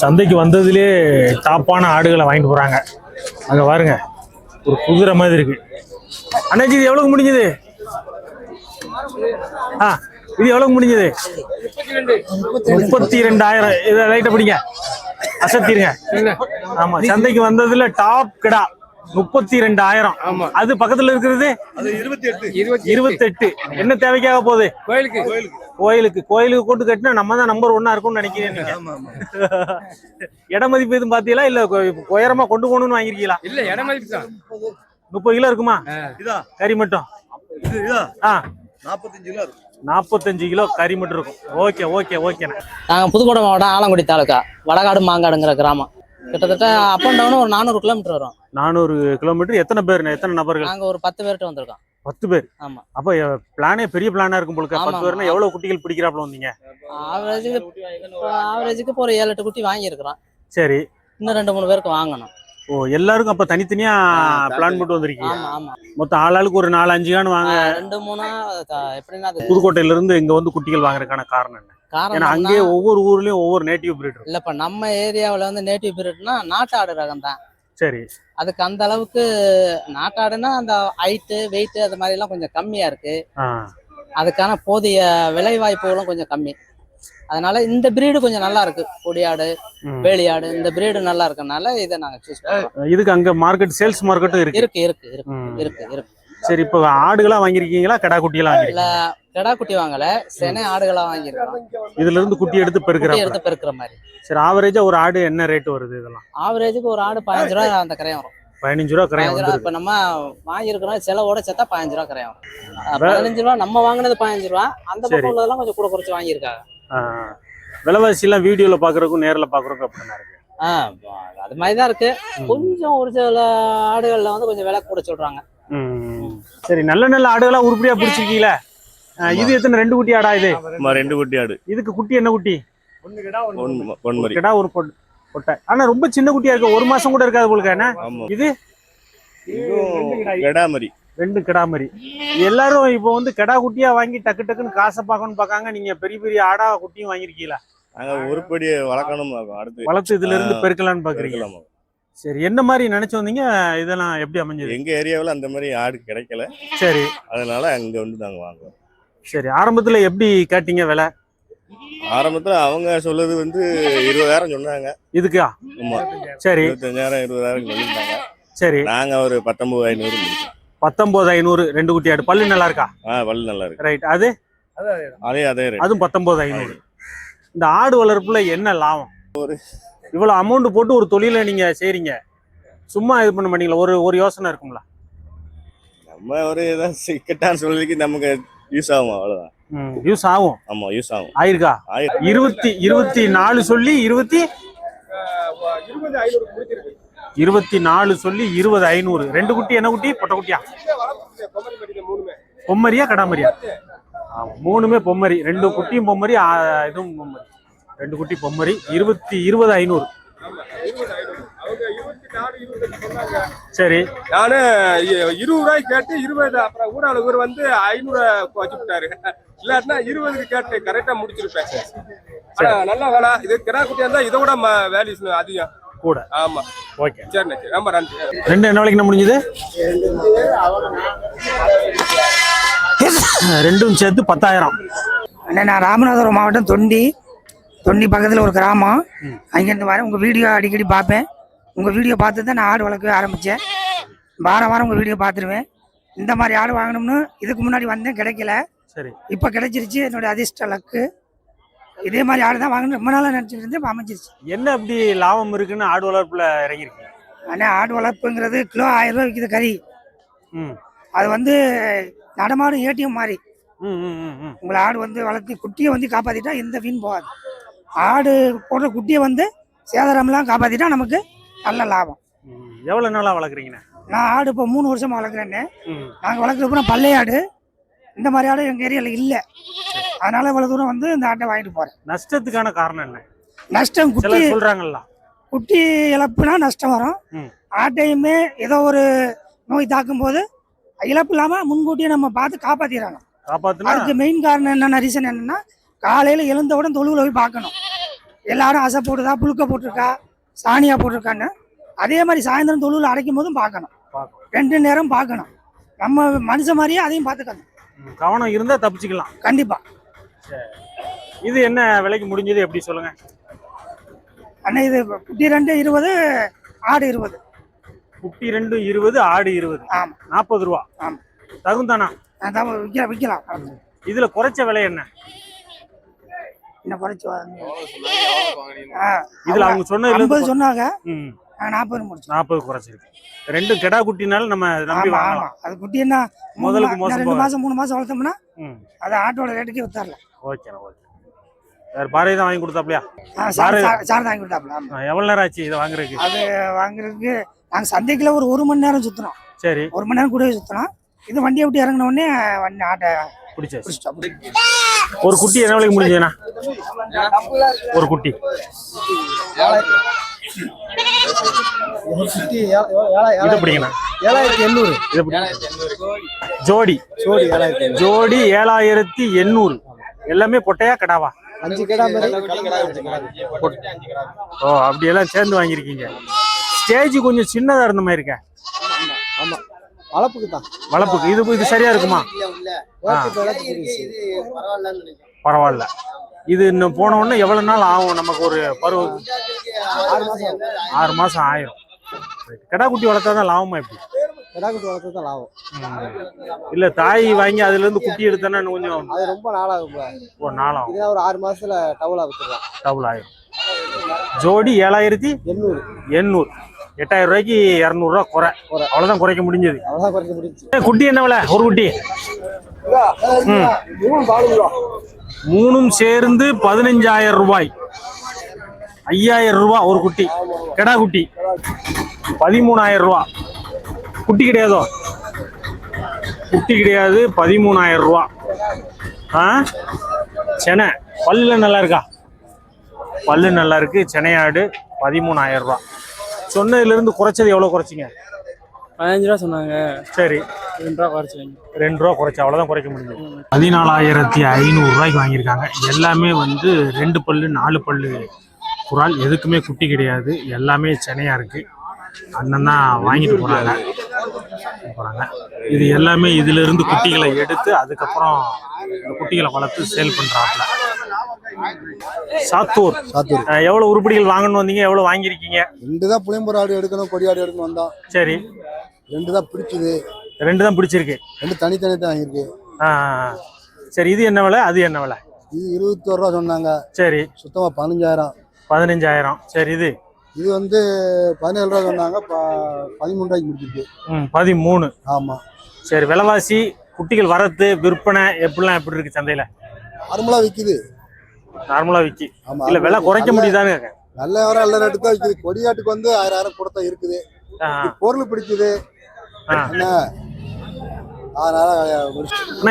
சந்தைக்கு வந்ததுலே டாப்பான ஆடுகளை வாங்கிட்டு போறாங்க. அங்க பாருங்க, ஒரு குதிரை மாதிரி இருக்கு. அண்ணாச்சி இது எவ்வளவு முடிஞ்சது? இது எவ்வளவு முடிஞ்சது? 32,000. இதை லைட்டா பிடிங்க, அசத்திருங்க. ஆமா, சந்தைக்கு வந்ததுல டாப் கிடா 32,000. அது பக்கத்துல இருக்கிறது 28. என்ன தேவைக்காக போகுது? கோயிலுக்கு கொண்டு கட்டினா நம்ம தான் நம்பர் 1 இருக்கும்னு நினைக்கிறேன். இட மதிப்பு எதுவும் பாத்தீங்களா இல்ல உயரமா கொண்டு போகணும்னு வாங்கிருக்கீங்களா? இல்ல, இட மதிப்பு தான். 30 கிலோ இருக்குமா? கறி மட்டும் 45 கிலோ கறி மட்டும் இருக்கும். ஓகேண்ணா. நாங்க புதுக்கோட்டை மாவட்டம் ஆலங்குடி தாலுக்கா வடகாடு மாங்காடுங்கிற கிராமம். கிட்டத்தட்ட அப் அண்ட் டவுன் ஒரு 400 கிலோமீட்டர் வரும். 400 கிலோமீட்டர். எத்தனை நபர்கள்? நாங்க ஒரு 10 பேர்கிட்ட வந்திருக்கோம். 10 பேர்? ஆமா. அப்ப பிளானே பெரிய பிளானா இருக்கும் போல. 10 பேர்னா எவ்வளவு குட்டிகள் பிடிக்கிறாப்ல வந்தீங்க? ஆவரேஜுக்கு ஒரு 7-8 குட்டி வாங்கி இருக்கிறோம். சரி, இன்னும் 2-3 பேருக்கு வாங்கணும். எல்லாருக்கும் அப்ப தனித்தனியா பிளான் போட்டு வந்திருக்கீங்க? ஆமா. மொத்தம் ஆளாளுக்கு ஒரு 4-5 கான் வாங்க. 2-3 எப்படின்னா புதுக்கோட்டையில இருந்து இங்க வந்து குட்டிகள் வாங்குறதுக்கான காரணம் என்ன? ஏன்னா அங்கே ஒவ்வொரு ஊர்லயும் ஒவ்வொரு நேட்டிவ் பிரீட் இருக்கு. இல்லப்ப நம்ம ஏரியாவில் வந்து நேட்டிவ் பிரீட்னா நாட்டாடு ரகம் தான். சரி. அதுக்கு அந்த அளவுக்கு நாட்டாடுனா அந்த ஹைட்டு வெயிட் அது மாதிரி எல்லாம் கொஞ்சம் கம்மியா இருக்கு. அதுக்கான போதிய விலை வாய்ப்புகளும் கொஞ்சம் கம்மி. அதனால இந்த பிரீடு கொஞ்சம் நல்லா இருக்கு. கொடியாடு, வேலியாடு, இந்த பிரீடு நல்லா இருக்கனால இதை நாங்க சூஸ் பண்றோம். இதுக்கு அங்க மார்க்கெட், சேல்ஸ் மார்க்கெட்டும் இருக்கு. சரி, இப்போ ஆடுகளா வாங்கிருக்கீங்களா கடா குட்டியெல்லாம் வாங்கிருக்கீங்களா? கடா குட்டி வாங்கல, செனை ஆடுகளா வாங்கிருக்கோம். இதுல இருந்து குட்டி எடுத்து பெருக்கிற மாதிரி. சரி, ஆவரேஜா ஒரு ஆடு என்ன ரேட் வருது? இதெல்லாம் ஆவரேஜுக்கு ஒரு ஆடு 15 ரூபா அந்த கரையம் வரும். 15 ரூபா கரையம் வரும். இப்ப நம்ம வாங்கிருக்கிறோம் செலவோட சேர்த்தா 15 ரூபா கரையம் வரும். 15 ரூபா நம்ம வாங்கினது 15 ரூபா. அந்த பக்கம் உள்ளதெல்லாம் கொஞ்சம் கூட குறைச்சு வாங்கியிருக்காங்க. விலைவாசி எல்லாம் வீடியோல பாக்குறதுக்கும் நேர்ல பாக்குறதுக்கும் அப்படின்னா இருக்கு. அது மாதிரிதான் இருக்கு. கொஞ்சம் ஒரு சில ஆடுகள்ல வந்து கொஞ்சம் விலை கூட சொல்றாங்க. சரி, நல்ல ஆடுகளா உருப்படியா பிடிச்சிருக்கீங்களா? இது எத்தனை? 2 குட்டி ஆடா இது? 2 குட்டி ஆடு. இதுக்கு குட்டி என்ன குட்டி? பொன்மரி. கிடா ஒரு பொட்டை. ஆனா ரொம்ப சின்ன குட்டியா இருக்கு. 1 மாசம் கூட இருக்காது போலுக்கு. என்ன இது? கிடாமரி. 2 கிடாமரி. எல்லாரும் இப்போ வந்து கிடா குட்டியா வாங்கி டக்கு டக்குன்னு காசை பார்க்கணும்னு பாக்காங்க. நீங்க பெரிய பெரிய ஆடா குட்டியும் வாங்கிருக்கீங்களா? நாங்க உருப்படி வளர்க்கணும், அடுத்து வளர்த்து இதுல இருந்து பெருக்கலாம்னு பாக்குறீங்க. சரி, என்ன மாதிரி நினைச்சு வந்தீங்க? இதெல்லாம் எப்படி அமைஞ்சது? எங்க ஏரியாவில் அந்த மாதிரி ஆடு கிடைக்கல. சரி, அதனால அங்க வந்து நாங்க வாங்குவோம். சரி, ஆரம்பத்துல எப்படி கேட்டீங்க விலை? ஆரம்பத்துல அவங்க சொல்லுது வந்து 20,000 சொன்னாங்க. இதுக்கா? ஆமா. சரி, 25,000 20,000 சொல்லிருந்தாங்க. சரி, நாங்க ஒரு 19,500. 19,500. 2 குட்டி ஆடு. பல்லு நல்லா இருக்கா? பல்லு நல்லா இருக்கு. ரைட். அது அதே அதுவும் 19,500. இந்த ஆடு வளர்ப்புல என்ன லாபம்? இவ்வளவு அமௌண்ட் போட்டு ஒரு தொழிலை நீங்க செய்றீங்க, சும்மா இது பண்ண மாட்டீங்களா? ஒரு யோசனை இருக்கும்ல. நம்ம ஒரு ஏதாவது சிக்கட்டான சொல்லிக்கு நமக்கு யூஸ் ஆகும், அவ்வளவுதான். யூஸ் ஆகும். ஆமா, யூஸ் ஆகும். ஆயிருக்கா? 24 சொல்லி 24 சொல்லி 20,500. 2 குட்டி என்ன குட்டி? பொட்டை குட்டியா? பொம்மரியா கடாமரியா? 3மே பொம்மரி. 2 குட்டியும் பொம்மரி, இதுவும் பொம்மரி. 2 குட்டி பொம்மரி. 20,500. சரி, நானு 20 ரூபாய்க்கு கேட்டு 20, அப்புறம் ஊடாளர் வந்து 500 வச்சு விட்டாரு. இல்லாட்டினா 20க்கு கேட்டு கரெக்டா முடிச்சிருப்பேன். நல்லா வேலை. இது கிடா குட்டியா இருந்தா இதை விட வேல்யூஸ் அதிகம் கூட. ஆமா. ஓகே, சரிண்ணே, ரொம்ப நன்றி. 2 என்ன விலைக்கு முடிஞ்சது? 2ம் சேர்த்து 10,000. நான் ராமநாதபுரம் மாவட்டம் தொண்டி பக்கத்தில் ஒரு கிராமம். அங்கேருந்து வரேன். உங்கள் வீடியோ அடிக்கடி பார்ப்பேன். உங்கள் வீடியோ பார்த்து தான் நான் ஆடு வளர்க்கவே ஆரம்பித்தேன். வாரம் உங்கள் வீடியோ பார்த்துருவேன். இந்த மாதிரி ஆடு வாங்கணும்னு இதுக்கு முன்னாடி வந்தேன், கிடைக்கல. சரி, இப்போ கிடைச்சிருச்சு. என்னுடைய அதிர்ஷ்ட லக்கு. இதே மாதிரி ஆடு தான் வாங்கணும் ரொம்ப நாளாக நினச்சிட்டு இருந்தேன். அமைஞ்சிருச்சு. என்ன அப்படி லாபம் இருக்குன்னு ஆடு வளர்ப்புல இறங்கிருக்கீங்க? ஆனால் ஆடு வளர்ப்புங்கிறது கிலோ 1000 ரூபா விற்கிது கறி. அது வந்து நடமாடு ஏடிஎம் மாதிரி. உங்களை ஆடு வந்து வளர்த்து குட்டியை வந்து காப்பாற்றிட்டா எந்த வீண் போகாது. ஆடு போடுற குட்டியை வந்து சேதாரம்லாம் காப்பாற்றிட்டா நமக்கு நல்ல லாபம். எவ்வளோ நாளாக வளர்க்குறீங்கண்ணே? நான் ஆடு இப்போ 3 வருஷமா வளர்க்குறேன்னு. நாங்கள் வளர்க்குறப்ப பள்ளைய ஆடு, இந்த மாதிரி ஆடு எங்கள் ஏரியாவில் இல்லை. அதனால இவ்வளோ தூரம் வந்து இந்த ஆட்டை வாங்கிட்டு போகிறேன். நஷ்டத்துக்கான காரணம் என்ன? நஷ்டம் குட்டி சொல்கிறாங்கல்ல, குட்டி இழப்புனா நஷ்டம் வரும். ஆட்டையுமே ஏதோ ஒரு நோய் தாக்கும் போது இழப்பு இல்லாமல் முன்கூட்டியே நம்ம பார்த்து காப்பாற்றிடணும். அதுக்கு மெயின் காரணம் என்னென்ன ரீசன் என்னன்னா, காலையில் எழுந்தவுடன் தொழுவில் போய் பார்க்கணும். எல்லாரும் அசை போட்டுதா புழுக்க போட்டிருக்கா சாணியா போட்டிருக்கான்னு அதே மாதிரி சாயந்தரம் தொழுவில் அடைக்கும் போதும் பார்க்கணும். 2 நேரம் பார்க்கணும். நம்ம மனுஷன் மாதிரியே அதையும் பார்த்துக்கணும். கவனம் இருந்தா தப்பிச்சுக்கலாம். கண்டிப்பா. இது என்ன விலைக்கு முடிஞ்சது எப்படி சொல்லுங்க அண்ணா? இது குட்டி 2 20, ஆடு 20. குட்டி 2 20, ஆடு 20. ஆமா. 40 ரூபா. ஆமா. தகுந்தானா? விற்கலாம். இதுல குறைச்ச விலை என்ன? என்ன குறைச்சு இதுல அவங்க சொன்னதுல 50 சொன்னாங்க. 40 முடிச்சு. 40 குறைச்சிருக்கு. 2 கெடா குட்டினால நம்ம நம்பி வாங்கலாம். அது குட்டி என்ன முதலுக்கு மோசம் 2 மாசம் 3 மாசம் வளர்த்தோம்னா அது ஆட்டோட ரேட்டுக்கே வித்தரலாம். ஓகே. வேற பாறை தான் வாங்கி கொடுத்தாப்லையா? சார் வாங்கி கொடுத்தாப்ல. எவ்வளவு நேரம் ஆச்சு இதை வாங்குறதுக்கு? அது வாங்குறதுக்கு நாங்க சந்தைக்குள்ள ஒரு 1 மணி நேரம் சுத்தினோம். சரி. 1 மணி நேரம் கூடவே சுத்தினோம். இது வண்டியை விட்டு இறங்கின உடனே ஆட்டை பிடிச்சா. ஒரு குட்டி என்ன விலைக்கு முடிஞ்சதுண்ணா? ஒரு குட்டி இது பிடிங்கண்ணா. 7800. ஜோடி 7800. எல்லாமே பொட்டையா கடாவா? 5 கடா மாதிரி. ஓ, அப்படியெல்லாம் சேர்ந்து வாங்கியிருக்கீங்க. ஸ்டேஜ் கொஞ்சம் சின்னதா இருந்த மாதிரி இருக்க. ஆமா, வளப்புக்கு தான். வளப்புக்கு இது சரியா இருக்குமா? பரவாயில்ல. இது இன்னும் போன உடனே எவ்வளவு நாள் ஆகும் நமக்கு? ஒரு பருவம் 6 மாசம் ஆயிரும். கடா குட்டி வளர்த்தாதான் லாபமா? எப்படி? கடா குட்டி வளர்த்தா லாபம் இல்ல, தாய் வாங்கி அதுல இருந்து குட்டி எடுத்தா கொஞ்சம் அது ரொம்ப நாளாகும். ஒரு நாளாகும். ஒரு 6 மாசத்துல டவுலா வித்துடலாம். டபுள் ஆயிரும். ஜோடி 7800. 8000 ரூபாய்க்கு 200 ரூபா குறை. அவ்வளவுதான் குறைக்க முடிஞ்சது. அவ்வளவுதான் குறைக்க முடிஞ்சு. குட்டி என்ன விலை? ஒரு குட்டி 3 சேர்ந்து 15000 ரூபாய். 5000 ரூபாய் ஒரு குட்டி. கெடா குட்டி 13000 ரூபா. குட்டி கிடையாதோ? குட்டி கிடையாது. 13000 ரூபா. செனை பல்லுல நல்லா இருக்கா? பல்லு நல்லா இருக்கு. செனையாடு 13000 ரூபா. சொன்னதுல இருந்து குறைச்சது எவ்வளவு குறைச்சிங்க? 15 ரூபா சொன்னாங்க. சரி, 2 ரூபா குறைச்சிங்க. 2 ரூபா குறைச்சு அவ்வளவுதான் குறைக்க முடிஞ்சது. 14500 ரூபாய்க்கு வாங்கியிருக்காங்க. எல்லாமே 2 பல்லு 4 பல்லு குறால். எதுக்குமே குட்டி கிடையாது. எல்லாமே செனையா இருக்கு. அண்ணன் தான் வாங்கிட்டு போறாங்க. இது எல்லாமே இதுல இருந்து குட்டிகளை எடுத்து அதுக்கப்புறம் இந்த குட்டிகளை வளர்த்து சேல் பண்றாப்ல. சாத்தூர் எவ்வளவு உருப்படிகள் வாங்கணும் வந்தீங்க? எவ்வளவு வாங்கியிருக்கீங்க? 2 தான் புளியம்பூர் ஆடு எடுக்கணும், கொடி ஆடு எடுக்கணும் வந்தோம். சரி. 2 தான் பிடிச்சது. 2 தான் பிடிச்சிருக்கு. 2 தனித்தனி தான் வாங்கியிருக்கு. சரி. இது என்ன விலை? அது என்ன விலை? இது 21 ரூபா சொன்னாங்க. சரி. சுத்தமா 15000. 15000. சரி. இது 17 ரூபா சொன்னாங்க. 13 ரூபாய்க்கு முடிச்சிருக்கு. 13. ஆமா. சரி. விலைவாசி குட்டிகள் வரத்து விற்பனை எப்படி இருக்கு சந்தையில? நார்மலா விக்குது. நார்மலா விக்கி. இல்ல விலை குறைக்க முடியுதான்னு? நல்ல வர நல்ல ரேட்டு தான் விக்குது. கொடியாட்டுக்கு 1000 கொடுத்தா இருக்குது. பொருள் பிடிக்குது.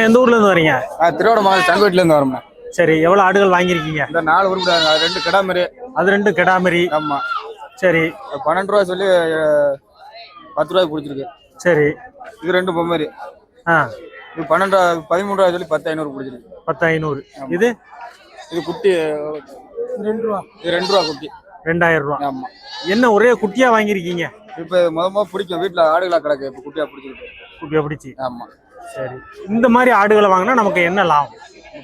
எந்த ஊர்ல இருந்து வரீங்க? திருவாரூர் மாவட்டம் சங்கோட்டில இருந்து வரோம்ண்ணா. சரி. எவ்வளவு ஆடுகள் வாங்கியிருக்கீங்க? இந்த 4 உருப்படி 2 கிடாமரி. அது 2 கிடாமரி. ஆமா. சரி. 12 ரூபா சொல்லி 10 ரூபாய்க்கு பிடிச்சிருக்கு. சரி. இது 2 பொம்மரி. இது 13 ரூபா சொல்லி 10500 பிடிச்சிருக்கு. 10500. இது குட்டி 2 ரூபா. இது 2 ரூபா குட்டி. 2000 ரூபா. ஆமா. என்ன ஒரே குட்டியா வாங்கியிருக்கீங்க? இப்ப முதல்ல பிடிக்கும். வீட்டுல ஆடுகளா கிடக்கு. இப்ப குட்டியா பிடிச்சிருக்கு. குட்டியா பிடிச்சி. ஆமா. சரி. இந்த மாதிரி ஆடுகளை வாங்கினா நமக்கு என்ன லாபம்?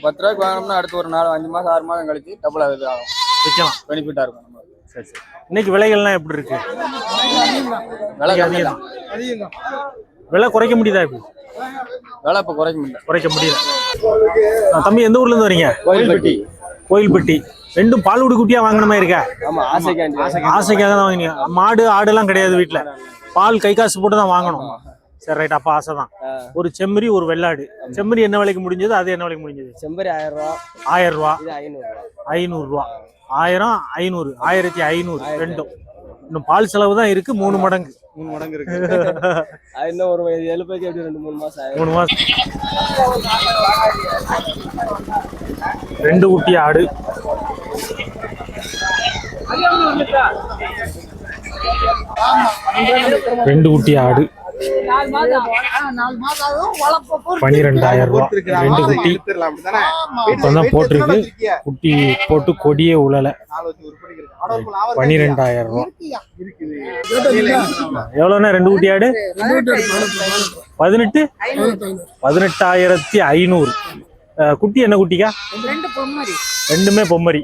10 ரூபாய்க்கு வாங்கினோம்னா அடுத்து ஒரு 5 மாசம் 6 மாதம் கழிச்சு டபுள் ஆகுது ஆகும். விற்கலாம். பெனிஃபிட்டா இருக்கும். சரி. இன்னைக்கு விலைகள்லாம் எப்படி இருக்கு? விலை அதிகம். விலை குறைக்க முடியுதா? இப்படி விலை இப்ப குறைக்க முடியல. தம்பி எந்த ஊர்ல இருந்து வரீங்க? கோயில்பட்டி. 2 பால்குடி குட்டியா வாங்கின மாதிரி இருக்கா? ஆமா. ஆசைக்காக தான் வாங்கினீங்க. மாடு ஆடுலாம் கிடையாது வீட்டுல. பால் கை காசு போட்டு தான் வாங்கணும். சரி, ரைட். அப்ப ஆசைதான். ஒரு செம்மறி ஒரு வெள்ளாடு. செம்மறி என்ன விலைக்கு முடிஞ்சது? அது என்ன விலைக்கு முடிஞ்சது? செம்பரி 1000 ரூபா. 1000 ரூபா. 500 ரூபா. 1000 500 1500 ரெண்டும். இன்னும் பால் செலவு தான் இருக்கு. 3 மடங்கு இருக்கு. இன்னும் ஒரு 7 ரூபாய்க்கு எப்படி 2-3 மாசம் ஆகும். 3 மாசம். 2 குட்டி ஆடு. ரெண்டு குட்டி ஆடு 12,000 ரூபா 2 குட்டி இப்பதான் போட்டிருக்கு. குட்டி போட்டு கொடியே உழல. 12,000 ரூபா. எவ்வளவுண்ணா 2 குட்டி ஆடு? 18,500. குட்டி என்ன குட்டிக்கா? ரெண்டுமே பொம்மரி.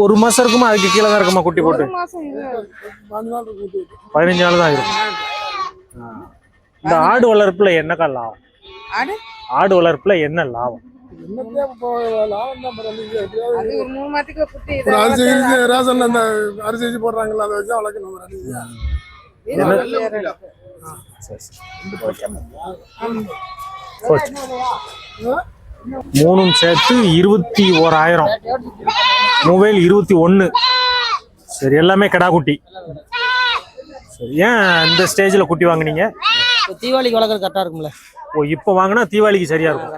ஒரு மாசம் இருக்குமா? அதுக்கு கீழே தான் இருக்குமா குட்டி போட்டு? 15 நாள் தான் இருக்கும். இந்த ஆடு வளர்ப்புல என்னக்கா லாபம்? ஆடு வளர்ப்புல என்ன லாபம்? அரிசி போடுறாங்களா அதை வச்சு வளர்க்கணும். மூணும் சேர்த்து 21,000. மொபைல் 21. சரி, எல்லாமே கடா குட்டி. சரி, ஏன் இந்த ஸ்டேஜ்ல குட்டி வாங்குனீங்க? தீபாவளிக்கு வளர்க்குறது கரெக்டா இருக்கும்ல. ஓ, இப்போ வாங்கினா தீபாவளிக்கு சரியா இருக்கும்.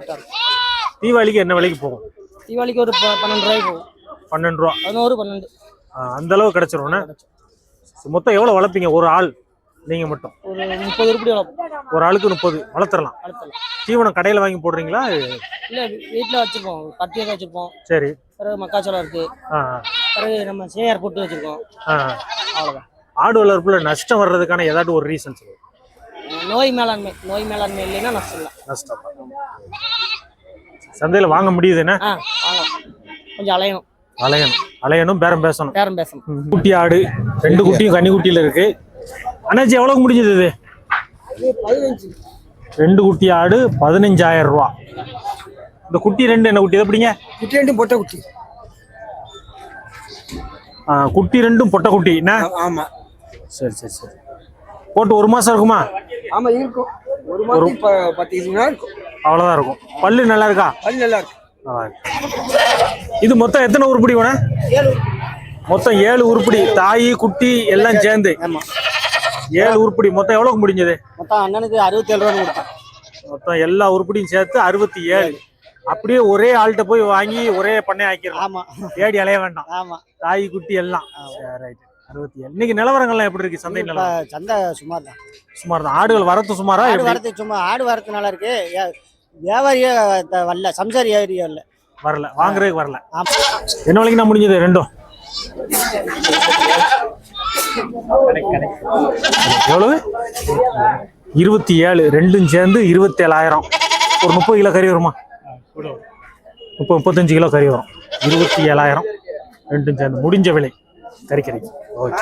தீபாவளிக்கு என்ன விலைக்கு போகும்? தீபாவளிக்கு ஒரு 12 ரூபாய்க்கு போகும். 12 ரூபா. 11, 12. அந்த அளவு கிடைச்சிரும்ண்ணே. மொத்தம் எவ்வளவு வளர்ப்பீங்க ஒரு ஆள் நீங்க மட்டும்? ஒரு 30 உருப்படி வளர்ப்போம். ஒரு ஆளுக்கு 30 வளர்த்துறலாம். தீவனம் கடையில வாங்கி போடுறீங்களா? இல்ல, வீட்டுல வச்சிருப்போம். பட்டியல் வச்சிருப்போம். சரி. பிறகு மக்காச்சோளம் இருக்கு. பிறகு நம்ம சேயார் போட்டு வச்சிருக்கோம். அவ்வளவுதான். ஆடு வளர்ப்புல நஷ்டம் வர்றதுக்கான ஏதாவது ஒரு ரீசன் சொல்லுங்க. நோய் மேலாண்மை இல்லைன்னா நஷ்டம் இல்லை. நஷ்டம். சந்தையில வாங்க முடியுது என்ன? கொஞ்சம் அலையணும், பேரம் பேசணும். குட்டி ஆடு 2 குட்டியும் கன்னி குட்டியில இருக்கு. அண்ணாச்சி எவ்வளவு முடிஞ்சது இது? 2 குட்டி ஆடு 15,000 ரூபா. இந்த குட்டி 2 என்ன குட்டி? எப்படிங்க? குட்டி 2 பொட்டை குட்டி. குட்டி 2 பொட்டை குட்டி என்ன? ஆமா. சரி. போட்டு ஒரு மாசம் இருக்குமா? ஆமா, இருக்கும். ஒரு மாசம் 10 நாள் இருக்கும். அவ்வளவுதான் இருக்கும். பல்லு நல்லா இருக்கா? பல்லு நல்லா இருக்கு. இது மொத்தம் எத்தனை உருப்படி வேணா? மொத்தம் 7 உருப்படி. தாய் குட்டி எல்லாம் சேர்ந்து 7 உருப்படி. மொத்தம் எவ்வளவு முடிஞ்சது? மொத்தம் அண்ணனுக்கு 67 ரூபா கொடுத்தேன். மொத்தம் எல்லா உருப்படியும் சேர்த்து 67. அப்படியே ஒரே ஆள்கிட்ட போய் வாங்கி ஒரே பண்ணை ஆக்கிடலாம். ஆமா, தேடி அலைய வேண்டாம். ஆமா. தாய் குட்டி எல்லாம் 67. இன்னைக்கு நிலவரங்கள்லாம் எப்படி இருக்கு? சந்தை நிலவரம்? சந்தை சுமார் தான். ஆடுகள் வரத்து சுமாரா? ஆடு வரத்து நல்லா இருக்கு. வியாபாரியே வரல, சம்சாரி ஏரியா வரல, வாங்குறதுக்கு வரல. என்ன விலைக்கு நான் முடிஞ்சது? 2 எவ்வளவு? 27. 2ம் சேர்ந்து 27,000. ஒரு 30 கிலோ கறி வருமா? 35 கிலோ கறி வரும். 27,000 2ம் சேர்ந்து முடிஞ்ச விலை கறி. ஓகே.